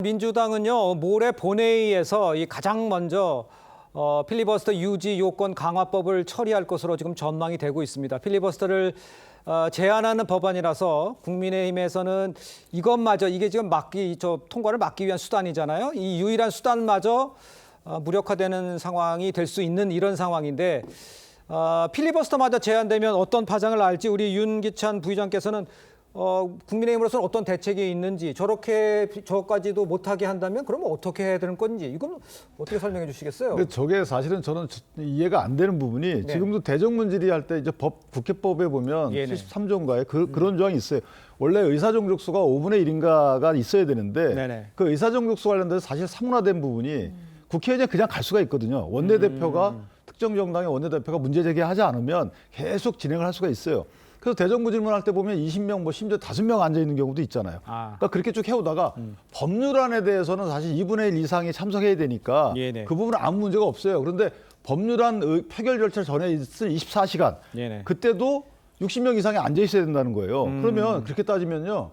민주당은요, 모레 본회의에서 이 가장 먼저 필리버스터 유지 요건 강화법을 처리할 것으로 지금 전망이 되고 있습니다. 필리버스터를 제한하는 법안이라서 국민의힘에서는 이것마저 이게 지금 통과를 막기 위한 수단이잖아요. 이 유일한 수단마저 무력화되는 상황이 될 수 있는 이런 상황인데 필리버스터마저 제한되면 어떤 파장을 알지 우리 윤기찬 부의장께서는 국민의힘으로서는 어떤 대책이 있는지 저까지도 못하게 한다면 그러면 어떻게 해야 되는 건지 이건 어떻게 설명해 주시겠어요? 근데 저게 사실은 저는 이해가 안 되는 부분이 지금도 대정문 질의할 때 이제 국회법에 보면 73조인가에 그런 조항이 있어요. 원래 의사정족수가 5분의 1인가가 있어야 되는데 그 의사정족수 관련돼서 사실 사문화된 부분이 국회의원이 그냥 갈 수가 있거든요. 원내대표가 특정 정당의 원내대표가 문제 제기하지 않으면 계속 진행을 할 수가 있어요. 그래서 대정부 질문할 때 보면 20명, 뭐 심지어 5명 앉아 있는 경우도 있잖아요. 그러니까 그렇게 쭉 해오다가 법률안에 대해서는 사실 2분의 1 이상이 참석해야 되니까 그 부분은 아무 문제가 없어요. 그런데 법률안 표결 절차 전에 있을 24시간 그때도 60명 이상이 앉아 있어야 된다는 거예요. 그러면 그렇게 따지면요,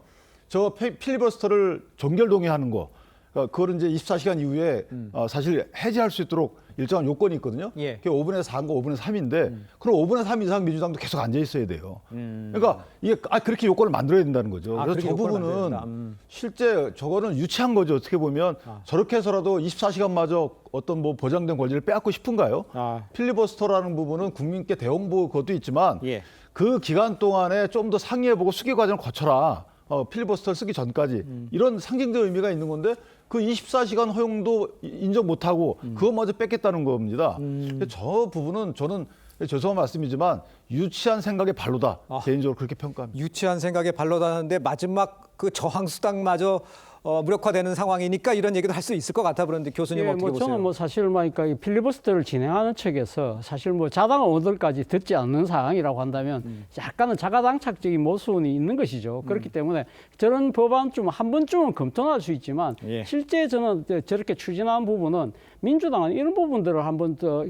저 필리버스터를 정결 동의하는 거, 그거를 이제 24시간 이후에 사실 해제할 수 있도록 일정한 요건이 있거든요. 그게 5분의 4인가 5분의 3인데 그럼 5분의 3 이상 민주당도 계속 앉아 있어야 돼요. 그러니까 이게 그렇게 요건을 만들어야 된다는 거죠. 그래서 저 부분은 실제 저거는 유치한 거죠. 어떻게 보면 저렇게 해서라도 24시간마저 어떤 뭐 보장된 권리를 빼앗고 싶은가요? 필리버스터라는 부분은 국민께 대홍보 그것도 있지만 그 기간 동안에 좀 더 상의해보고 수기 과정을 거쳐라. 필리버스터를 쓰기 전까지 이런 상징적 의미가 있는 건데 그 24시간 허용도 인정 못하고 그것마저 뺏겠다는 겁니다. 저 부분은 저는 죄송한 말씀이지만 유치한 생각의 발로다. 개인적으로 그렇게 평가합니다. 유치한 생각의 발로다는데 마지막 그 저항 수당마저 무력화되는 상황이니까 이런 얘기도 할 수 있을 것 같아 그런데 교수님 어떻게 보세요? 저는 사실 그러니까 필리버스터를 진행하는 측에서 사실 자당 의원들까지 듣지 않는 상황이라고 한다면 약간은 자가당착적인 모순이 있는 것이죠. 그렇기 때문에 저런 법안 좀 한 번쯤은 검토할 수 있지만 실제 저는 저렇게 추진한 부분은 민주당은 이런 부분들을 한번 더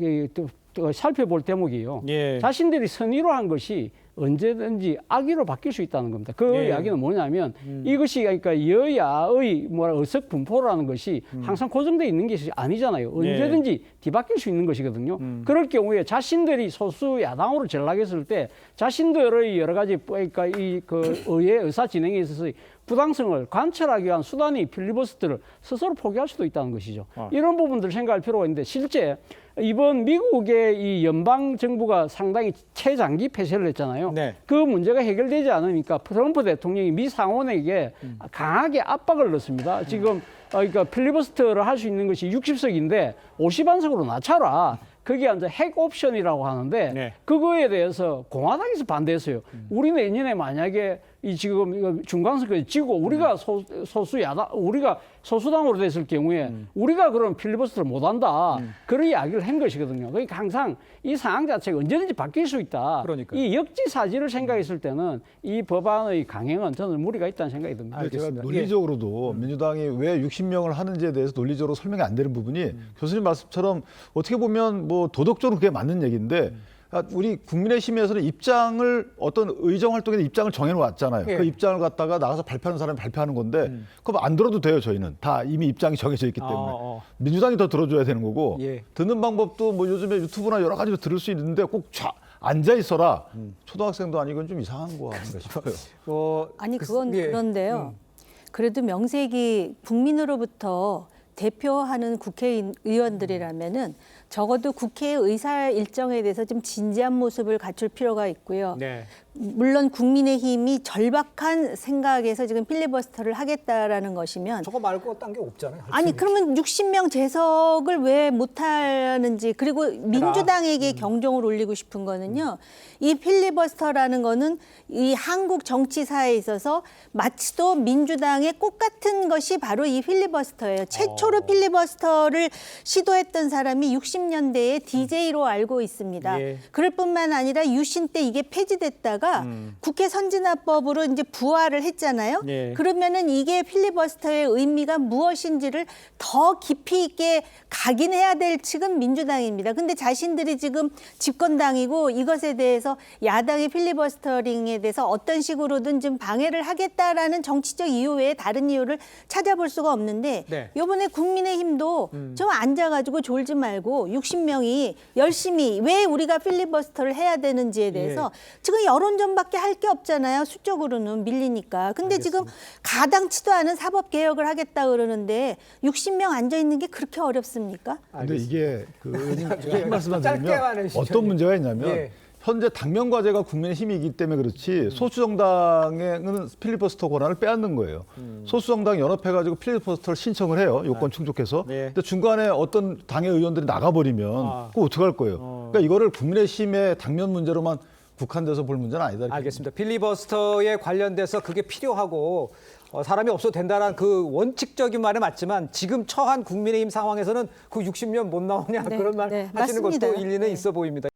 살펴볼 대목이에요. 자신들이 선의로 한 것이 언제든지 악의로 바뀔 수 있다는 겁니다. 그 이야기는 뭐냐면 이것이 그러니까 여야의 의석 분포라는 것이 항상 고정되어 있는 것이 아니잖아요. 언제든지 뒤바뀔 수 있는 것이거든요. 그럴 경우에 자신들이 소수 야당으로 전락했을 때 자신들의 여러 가지 그러니까 의회 의사 진행에 있어서 부당성을 관철하기 위한 수단이 필리버스터를 스스로 포기할 수도 있다는 것이죠. 이런 부분들을 생각할 필요가 있는데 실제 이번 미국의 이 연방 정부가 상당히 최장기 폐쇄를 했잖아요. 그 문제가 해결되지 않으니까 트럼프 대통령이 미 상원에게 강하게 압박을 넣습니다. 지금 그러니까 필리버스터를 할 수 있는 것이 60석인데 50안석으로 낮춰라. 그게 이제 핵 옵션이라고 하는데 그거에 대해서 공화당에서 반대했어요. 우리 내년에 만약에 지금 이거 중간선거에 지고 우리가 우리가 소수당으로 됐을 경우에 우리가 그럼 필리버스터를 못한다. 그런 이야기를 한 것이거든요. 그러니까 항상 이 상황 자체가 언제든지 바뀔 수 있다. 이 역지사지를 생각했을 때는 이 법안의 강행은 저는 무리가 있다는 생각이 듭니다. 제가 논리적으로도 민주당이 왜 60명을 하는지에 대해서 논리적으로 설명이 안 되는 부분이 교수님 말씀처럼 어떻게 보면 뭐 도덕적으로 그게 맞는 얘기인데 우리 국민의힘에서는 입장을 어떤 의정 활동에서 입장을 정해놓았잖아요. 그 입장을 갖다가 나가서 발표하는 사람이 발표하는 건데 그거 안 들어도 돼요. 저희는 다 이미 입장이 정해져 있기 때문에 민주당이 더 들어줘야 되는 거고 듣는 방법도 뭐 요즘에 유튜브나 여러 가지로 들을 수 있는데 꼭 앉아 있어라. 초등학생도 아니고 좀 이상한 거 아닌가 싶어요. 아니 그건 그런데요. 그래도 명색이 국민으로부터 대표하는 국회의원들이라면은 적어도 국회 의사 일정에 대해서 좀 진지한 모습을 갖출 필요가 있고요. 물론 국민의힘이 절박한 생각에서 지금 필리버스터를 하겠다라는 것이면 저거 말고 딴 게 없잖아요. 아니 그러면 60명 재석을 왜 못하는지 그리고 민주당에게 경종을 울리고 싶은 거는요. 이 필리버스터라는 거는 이 한국 정치사에 있어서 마치도 민주당의 꽃 같은 것이 바로 이 필리버스터예요. 최초로 필리버스터를 시도했던 사람이 60년대에 DJ로 알고 있습니다. 예. 그럴 뿐만 아니라 유신 때 이게 폐지됐다가 국회 선진화법으로 이제 부활을 했잖아요. 예. 그러면은 이게 필리버스터의 의미가 무엇인지를 더 깊이 있게 각인해야 될 측은 민주당입니다. 근데 자신들이 지금 집권당이고 이것에 대해서 야당의 필리버스터링에 대해서 어떤 식으로든 좀 방해를 하겠다라는 정치적 이유 외에 다른 이유를 찾아볼 수가 없는데 네. 이번에 국민의힘도 좀 앉아가지고 졸지 말고 60명이 열심히 왜 우리가 필리버스터를 해야 되는지에 대해서 지금 여론전밖에 할 게 없잖아요. 수적으로는 밀리니까. 근데 지금 가당치도 않은 사법개혁을 하겠다 그러는데 60명 앉아있는 게 그렇게 어렵습니까? 근데 이게 한 말씀만 짧게만 드리면 해주시죠. 어떤 문제가 있냐면 예. 현재 당면 과제가 국민의힘이기 때문에 그렇지 소수 정당에는 필리버스터 권한을 빼앗는 거예요. 소수 정당 연합해가지고 필리버스터를 신청을 해요. 요건 충족해서. 네. 근데 중간에 어떤 당의 의원들이 나가버리면 그거 어떡할 거예요? 그러니까 이거를 국민의힘의 당면 문제로만 국한돼서 볼 문제는 아니다. 알겠습니다. 필리버스터에 관련돼서 그게 필요하고 사람이 없어도 된다는 그 원칙적인 말은 맞지만 지금 처한 국민의힘 상황에서는 그 60년 못 나오냐 네, 그런 말 네, 하시는 맞습니다. 것도 일리는 네. 있어 보입니다.